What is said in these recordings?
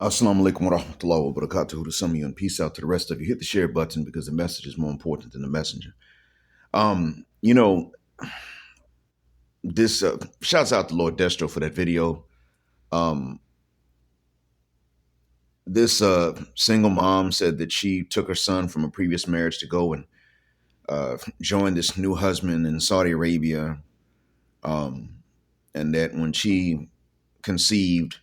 Assalamu alaikum wa rahmatullahi wa barakatuh to some of you, and peace out to the rest of you. Hit the share button because the message is more important than the messenger. Um, you know, this shouts out to Lord Destro for that video. Um, this single mom said that she took her son from a previous marriage to go and join this new husband in Saudi Arabia, um, and that when she conceived,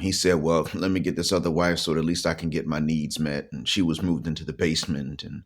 he said, well, let me get this other wife so that at least I can get my needs met. And she was moved into the basement, and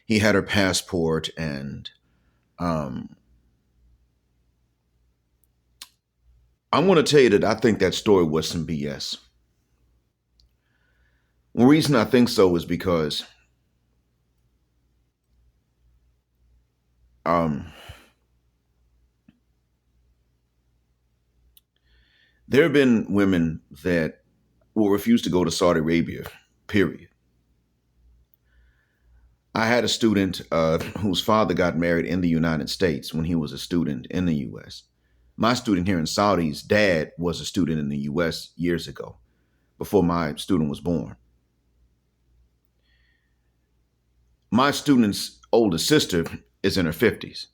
he had her passport. And um, I'm going to tell you that I think that story was some BS. The reason I think so is because um, there have been women that will refuse to go to Saudi Arabia, period. I had a student whose father got married in the United States when he was a student in the U.S. My student here in Saudi's dad was a student in the U.S. years ago, before my student was born. My student's older sister is in her 50s.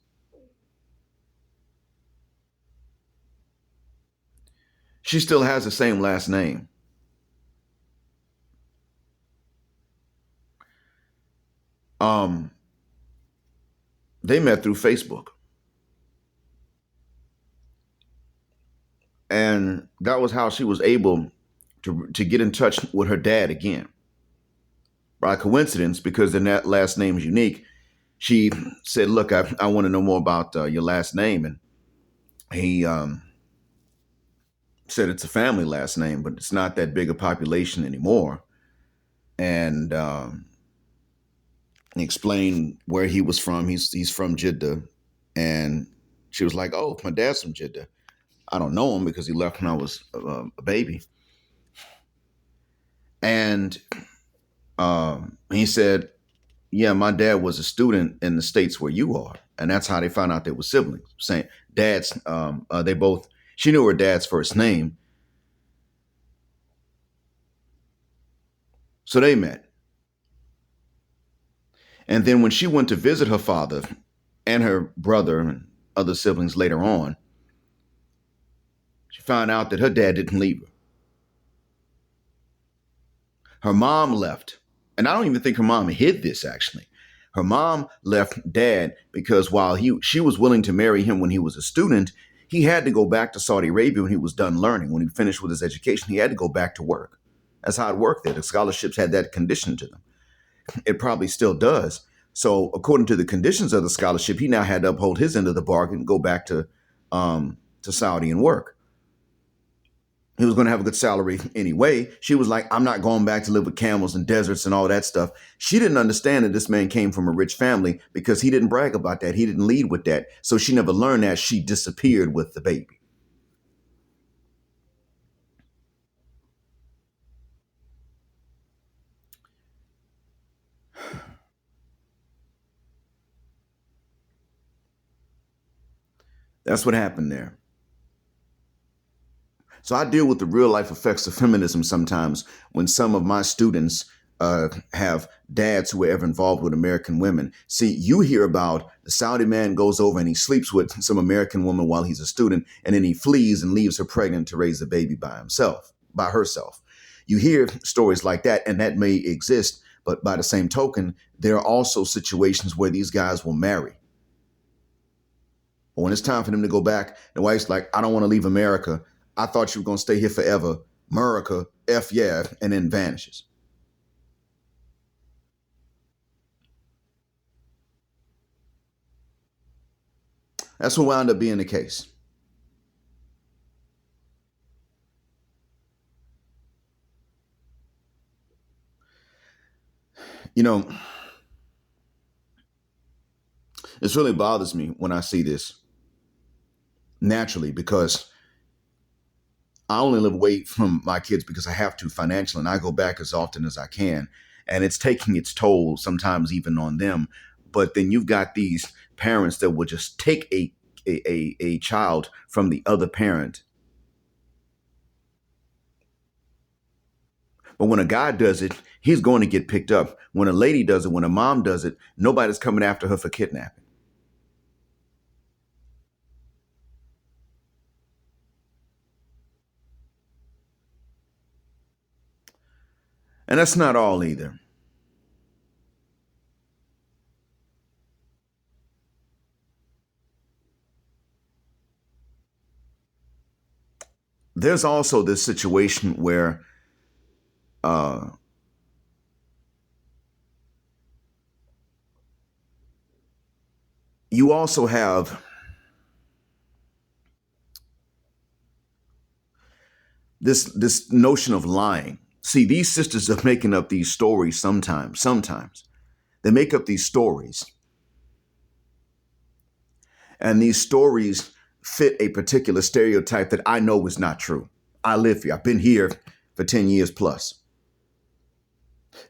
She still has the same last name. They met through Facebook. And that was how she was able to get in touch with her dad again. By coincidence, because their last name is unique, she said, look, I want to know more about your last name. And he said it's a family last name, but it's not that big a population anymore. And he explained where he was from. He's from Jeddah. And she was like, oh, my dad's from Jeddah. I don't know him because he left when I was a baby. And he said, yeah, my dad was a student in the States where you are. And that's how they found out they were siblings. Saying dads, she knew her dad's first name. So they met. And then when she went to visit her father and her brother and other siblings later on, she found out that her dad didn't leave her. Her mom left. And I don't even think her mom hid this, actually. Her mom left dad because while she was willing to marry him when he was a student, he had to go back to Saudi Arabia when he was done learning. When he finished with his education, he had to go back to work. That's how it worked there. The scholarships had that condition to them. It probably still does. So according to the conditions of the scholarship, he now had to uphold his end of the bargain and go back to Saudi and work. He was going to have a good salary anyway. She was like, I'm not going back to live with camels and deserts and all that stuff. She didn't understand that this man came from a rich family because he didn't brag about that. He didn't lead with that. So she never learned that. She disappeared with the baby. That's what happened there. So I deal with the real life effects of feminism sometimes when some of my students have dads who were ever involved with American women. See, you hear about the Saudi man goes over and he sleeps with some American woman while he's a student, and then he flees and leaves her pregnant to raise the baby by herself. You hear stories like that, and that may exist. But by the same token, there are also situations where these guys will marry. But when it's time for them to go back, the wife's like, I don't want to leave America. I thought you were going to stay here forever. America, F yeah, and then vanishes. That's what wound up being the case. You know, this really bothers me when I see this naturally because I only live away from my kids because I have to financially, and I go back as often as I can. And it's taking its toll sometimes even on them. But then you've got these parents that will just take a child from the other parent But when a guy does it, he's going to get picked up. When a lady does it, when a mom does it, nobody's coming after her for kidnapping. And that's not all either. There's also this situation where uh, you also have this notion of lying. See, these sisters are making up these stories sometimes. Sometimes they make up these stories, and these stories fit a particular stereotype that I know is not true. I live here. I've been here for 10 years plus.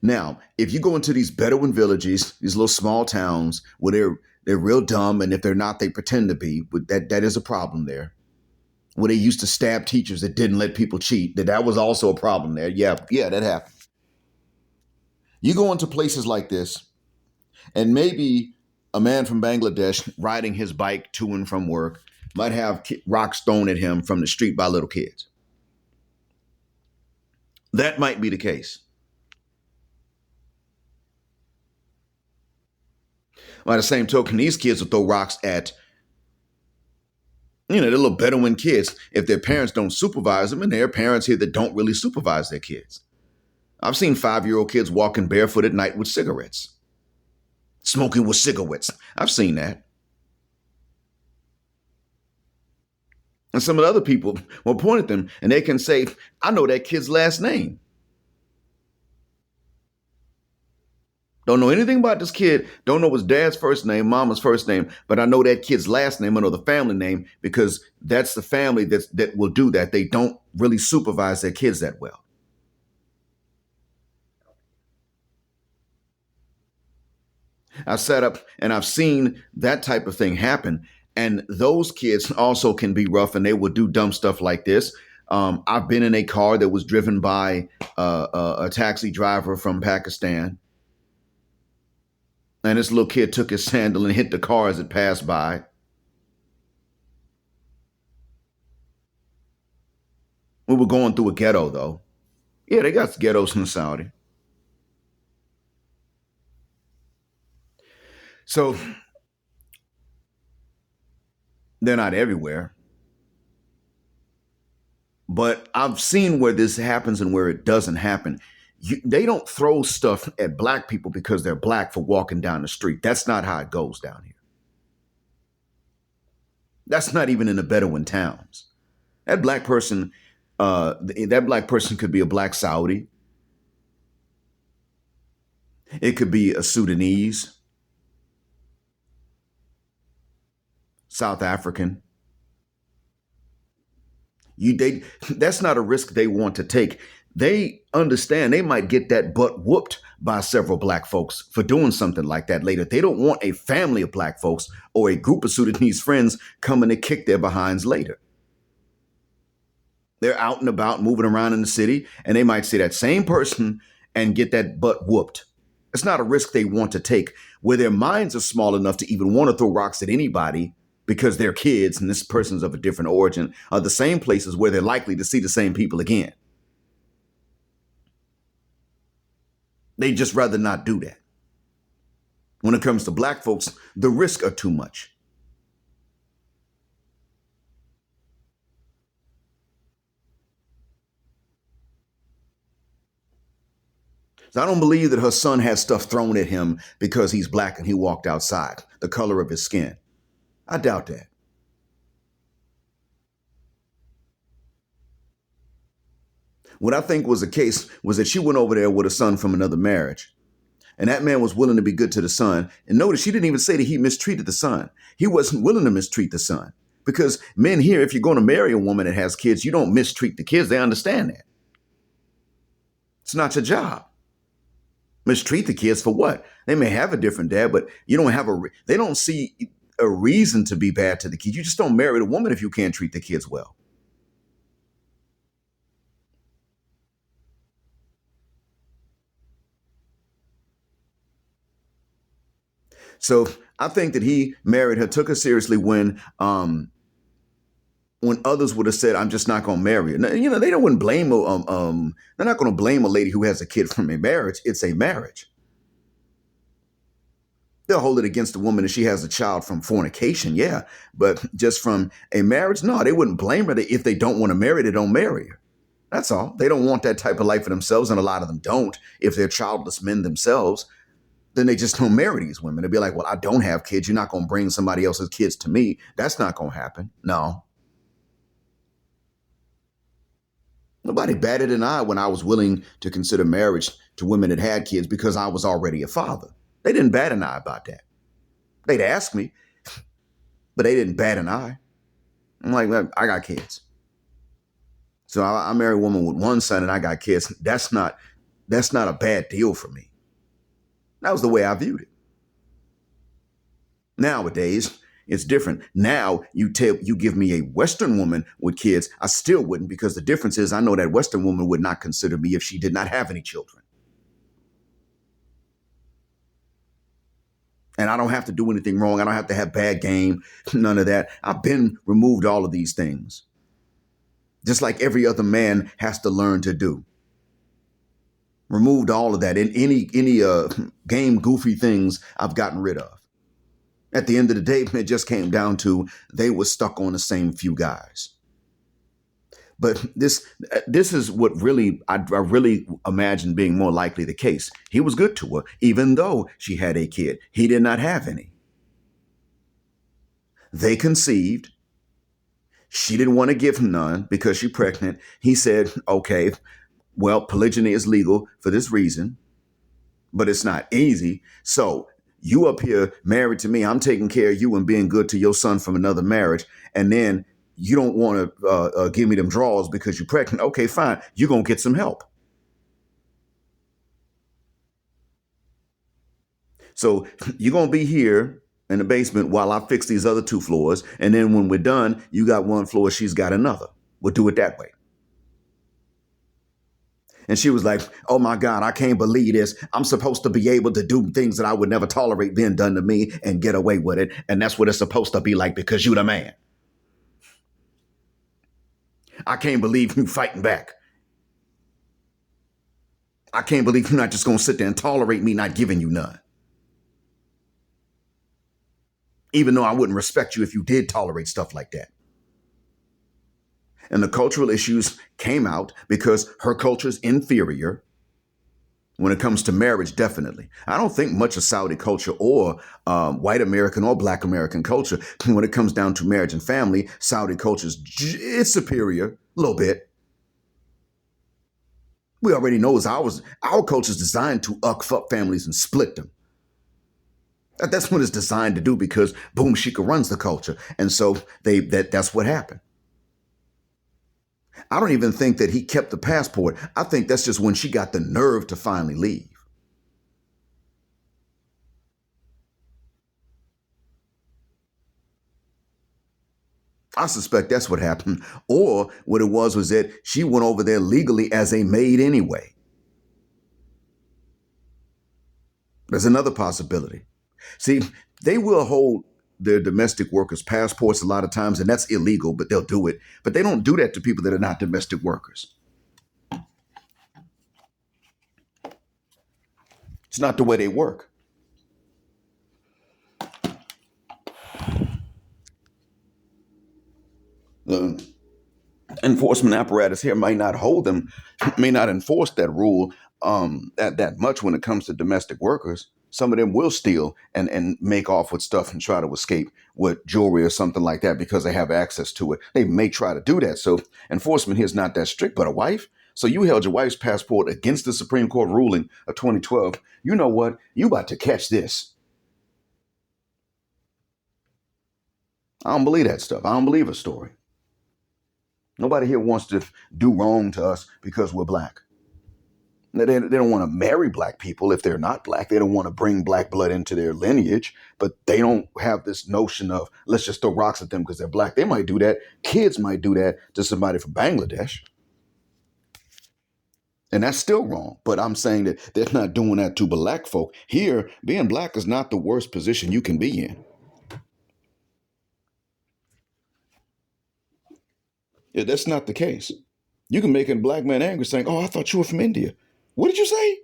Now, if you go into these Bedouin villages, these little small towns where they're real dumb, and if they're not, they pretend to be. But that is a problem there. Where they used to stab teachers that didn't let people cheat, that was also a problem there. Yeah, that happened. You go into places like this, and maybe a man from Bangladesh riding his bike to and from work might have rocks thrown at him from the street by little kids. That might be the case. By the same token, these kids will throw rocks at, the little Bedouin kids if their parents don't supervise them, and there are parents here that don't really supervise their kids. I've seen 5-year-old kids walking barefoot at night with cigarettes, smoking with cigarettes. I've seen that. And some of the other people will point at them and they can say, I know that kid's last name. Don't know anything about this kid. Don't know his dad's first name, mama's first name, but I know that kid's last name. I know the family name because that's the family that will do that. They don't really supervise their kids that well. I've sat up and I've seen that type of thing happen. And those kids also can be rough and they will do dumb stuff like this. I've been in a car that was driven by a taxi driver from Pakistan. And this little kid took his sandal and hit the car as it passed by. We were going through a ghetto, though. Yeah, they got ghettos in Saudi. So they're not everywhere. But I've seen where this happens and where it doesn't happen. They don't throw stuff at black people because they're black for walking down the street. That's not how it goes down here. That's not even in the Bedouin towns. That black person could be a black Saudi. It could be a Sudanese, South African. That's not a risk they want to take. They understand they might get that butt whooped by several black folks for doing something like that later. They don't want a family of black folks or a group of Sudanese friends coming to kick their behinds later. They're out and about moving around in the city, and they might see that same person and get that butt whooped. It's not a risk they want to take, where their minds are small enough to even want to throw rocks at anybody because they're kids and this person's of a different origin, are the same places where they're likely to see the same people again. They just rather not do that. When it comes to black folks, the risks are too much. So I don't believe that her son had stuff thrown at him because he's black and he walked outside, the color of his skin. I doubt that. What I think was the case was that she went over there with a son from another marriage. And that man was willing to be good to the son. And notice she didn't even say that he mistreated the son. He wasn't willing to mistreat the son. Because men here, if you're going to marry a woman that has kids, you don't mistreat the kids. They understand that. It's not your job. Mistreat the kids for what? They may have a different dad, but you don't have they don't see a reason to be bad to the kids. You just don't marry the woman if you can't treat the kids well. So I think that he married her, took her seriously when others would have said, "I'm just not going to marry her." Now, they don't wouldn't blame they're not going to blame a lady who has a kid from a marriage. It's a marriage. They'll hold it against a woman if she has a child from fornication, yeah, but just from a marriage, no, they wouldn't blame her. If they don't want to marry, they don't marry her. That's all. They don't want that type of life for themselves, and a lot of them don't. If they're childless men themselves, then they just don't marry these women. They'll be like, "Well, I don't have kids. You're not going to bring somebody else's kids to me. That's not going to happen." No. Nobody batted an eye when I was willing to consider marriage to women that had kids because I was already a father. They didn't bat an eye about that. They'd ask me, but they didn't bat an eye. I'm like, I got kids. So I married a woman with one son and I got kids. That's not a bad deal for me. That was the way I viewed it. Nowadays, it's different. Now you give me a Western woman with kids, I still wouldn't, because the difference is I know that Western woman would not consider me if she did not have any children. And I don't have to do anything wrong. I don't have to have bad game, none of that. I've been removed all of these things. Just like every other man has to learn to do. Removed all of that. And any game goofy things I've gotten rid of. At the end of the day, it just came down to they were stuck on the same few guys. But this is what really I really imagine being more likely the case. He was good to her, even though she had a kid. He did not have any. They conceived. She didn't want to give him none because she's pregnant. He said, okay, well, polygyny is legal for this reason, but it's not easy. So you up here married to me, I'm taking care of you and being good to your son from another marriage. And then you don't want to give me them draws because you're pregnant. Okay, fine. You're going to get some help. So you're going to be here in the basement while I fix these other 2 floors. And then when we're done, you got 1 floor, she's got another. We'll do it that way. And she was like, oh my God, I can't believe this. I'm supposed to be able to do things that I would never tolerate being done to me and get away with it. And that's what it's supposed to be like because you're the man. I can't believe you fighting back. I can't believe you're not just going to sit there and tolerate me not giving you none. Even though I wouldn't respect you if you did tolerate stuff like that. And the cultural issues came out because her culture is inferior when it comes to marriage, definitely. I don't think much of Saudi culture or white American or black American culture, when it comes down to marriage and family, Saudi culture is superior a little bit. We already know our culture is designed to fuck families and split them. That's what it's designed to do because boom, Shika runs the culture. And so that's what happened. I don't even think that he kept the passport. I think that's just when she got the nerve to finally leave. I suspect that's what happened. Or what it was that she went over there legally as a maid anyway. There's another possibility. See, they will hold their domestic workers' passports a lot of times, and that's illegal, but they'll do it. But they don't do that to people that are not domestic workers. It's not the way they work. The enforcement apparatus here might not hold them, may not enforce that rule that much when it comes to domestic workers. Some of them will steal and make off with stuff and try to escape with jewelry or something like that because they have access to it. They may try to do that. So enforcement here is not that strict, but a wife. So you held your wife's passport against the Supreme Court ruling of 2012. You know what? You about to catch this. I don't believe that stuff. I don't believe a story. Nobody here wants to do wrong to us because we're black. They don't want to marry black people if they're not black. They don't want to bring black blood into their lineage, but they don't have this notion of let's just throw rocks at them because they're black. They might do that. Kids might do that to somebody from Bangladesh. And that's still wrong. But I'm saying that they're not doing that to black folk. Here, being black is not the worst position you can be in. Yeah, that's not the case. You can make a black man angry saying, "Oh, I thought you were from India." What did you say?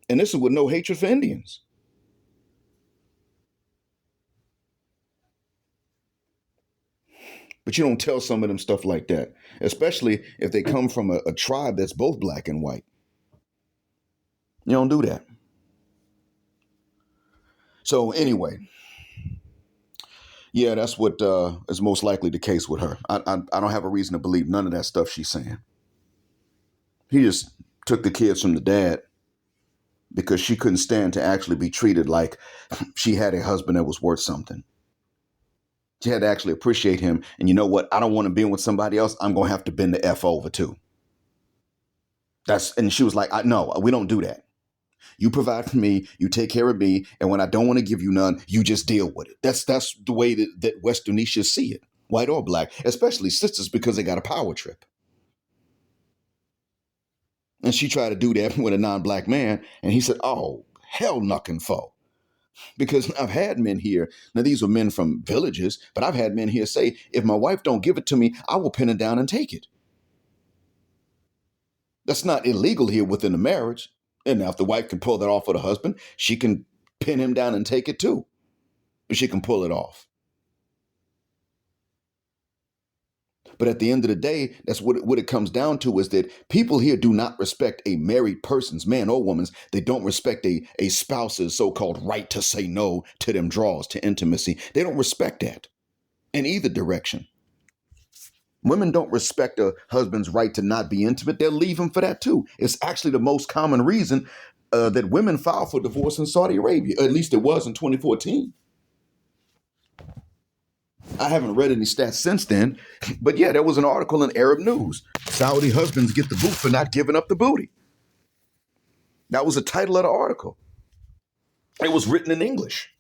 And this is with no hatred for Indians. But you don't tell some of them stuff like that, especially if they come from a tribe that's both black and white. You don't do that. So anyway, yeah, that's what is most likely the case with her. I don't have a reason to believe none of that stuff she's saying. He just took the kids from the dad because she couldn't stand to actually be treated like she had a husband that was worth something. She had to actually appreciate him. And you know what? I don't want to be with somebody else. I'm going to have to bend the F over too. And she was like, no, we don't do that. You provide for me, you take care of me, and when I don't want to give you none, you just deal with it. That's the way that Westernicians see it, white or black, especially sisters, because they got a power trip. And she tried to do that with a non-black man, and he said, "Oh, hell knuckin' foe." Because I've had men here, now these are men from villages, but I've had men here say, if my wife don't give it to me, I will pin it down and take it. That's not illegal here within the marriage. And now if the wife can pull that off for the husband, she can pin him down and take it too. But she can pull it off. But at the end of the day, that's what it comes down to, is that people here do not respect a married person's, man or woman's. They don't respect a spouse's so-called right to say no to them draws, to intimacy. They don't respect that in either direction. Women don't respect a husband's right to not be intimate. They'll leave him for that too. It's actually the most common reason that women file for divorce in Saudi Arabia. At least it was in 2014. I haven't read any stats since then, but yeah, there was an article in Arab News. Saudi husbands get the boot for not giving up the booty. That was the title of the article. It was written in English.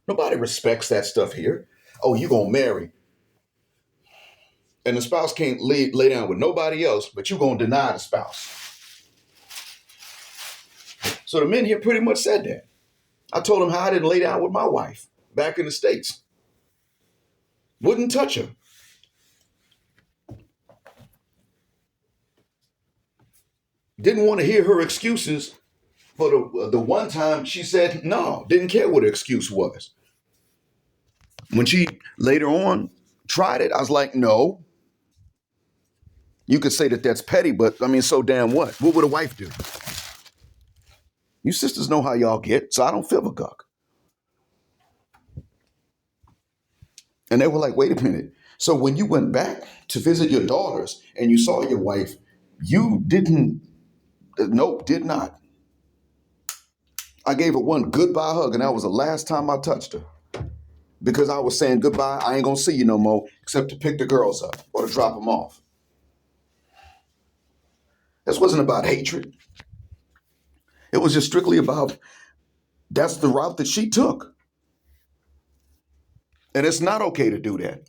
Nobody respects that stuff here. Oh, you gonna marry, and the spouse can't lay down with nobody else, but you're gonna deny the spouse. So the men here pretty much said that. I told them how I didn't lay down with my wife back in the States. Wouldn't touch her. Didn't want to hear her excuses for the one time she said no, didn't care what her excuse was. When she later on tried it, I was like, no. You could say that that's petty, but I mean, so damn what? What would a wife do? You sisters know how y'all get, so I don't feel a guck. And they were like, wait a minute. So when you went back to visit your daughters and you saw your wife, you didn't, nope, did not. I gave her one goodbye hug, and that was the last time I touched her. Because I was saying goodbye, I ain't gonna see you no more, except to pick the girls up or to drop them off. This wasn't about hatred. It was just strictly about, that's the route that she took. And it's not okay to do that.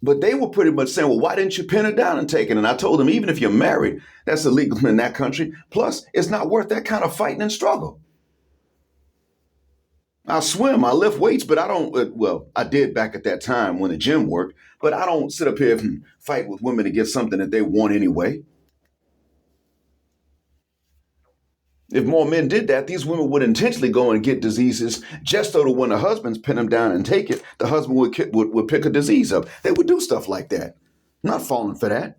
But they were pretty much saying, well, why didn't you pin it down and take it? And I told them, even if you're married, that's illegal in that country. Plus, it's not worth that kind of fighting and struggle. I swim, I lift weights, but I don't, well, I did back at that time when the gym worked, but I don't sit up here and fight with women to get something that they want anyway. If more men did that, these women would intentionally go and get diseases just so that when the husbands pin them down and take it, the husband would pick a disease up. They would do stuff like that. I'm not falling for that.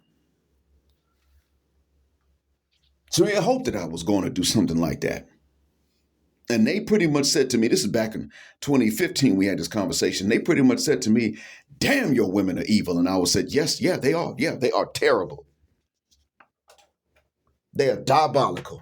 So I hoped that I was going to do something like that. And they pretty much said to me, this is back in 2015, we had this conversation. They pretty much said to me, damn, your women are evil. And I was said, yes, yeah, they are. Yeah, they are terrible. They are diabolical.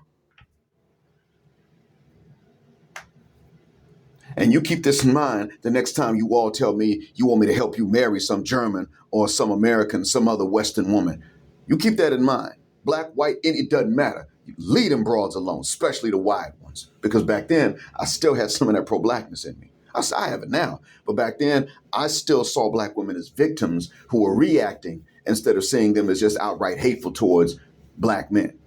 And you keep this in mind the next time you all tell me you want me to help you marry some German or some American, some other Western woman. You keep that in mind. Black, white, it doesn't matter. You leave them broads alone, especially the wide ones. Because back then, I still had some of that pro-blackness in me. I have it now. But back then, I still saw black women as victims who were reacting instead of seeing them as just outright hateful towards black men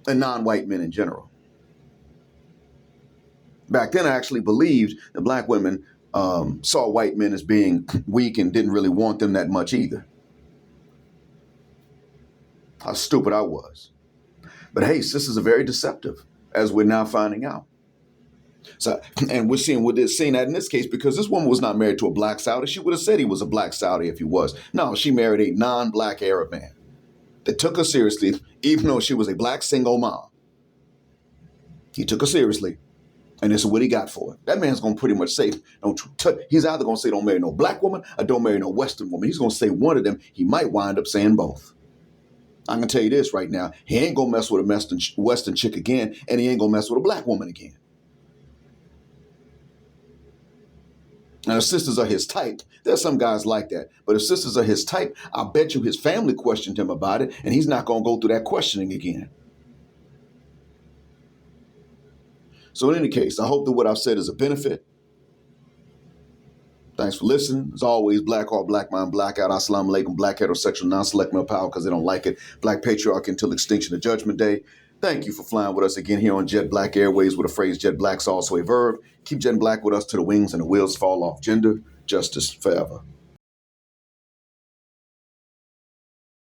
and non-white men in general. Back then, I actually believed that black women saw white men as being weak and didn't really want them that much either. How stupid I was. But hey, sisters are very deceptive, as we're now finding out. So, and we're seeing that in this case, because this woman was not married to a black Saudi. She would have said he was a black Saudi if he was. No, she married a non-black Arab man that took her seriously, even though she was a black single mom. He took her seriously, and this is what he got for it. That man's going to pretty much say, he's either going to say don't marry no black woman or don't marry no Western woman. He's going to say one of them. He might wind up saying both. I'm going to tell you this right now. He ain't going to mess with a Western chick again, and he ain't going to mess with a black woman again. And if sisters are his type, there's some guys like that. But if sisters are his type, I bet you his family questioned him about it, and he's not going to go through that questioning again. So in any case, I hope that what I've said is a benefit. Thanks for listening. As always, black heart, black mind, blackout. Assalamu alaikum, black heterosexual, non-select male power because they don't like it. Black patriarchy until extinction of judgment day. Thank you for flying with us again here on Jet Black Airways, where the phrase jet black's also a verb. Keep jet black with us till the wings and the wheels fall off. Gender, justice forever.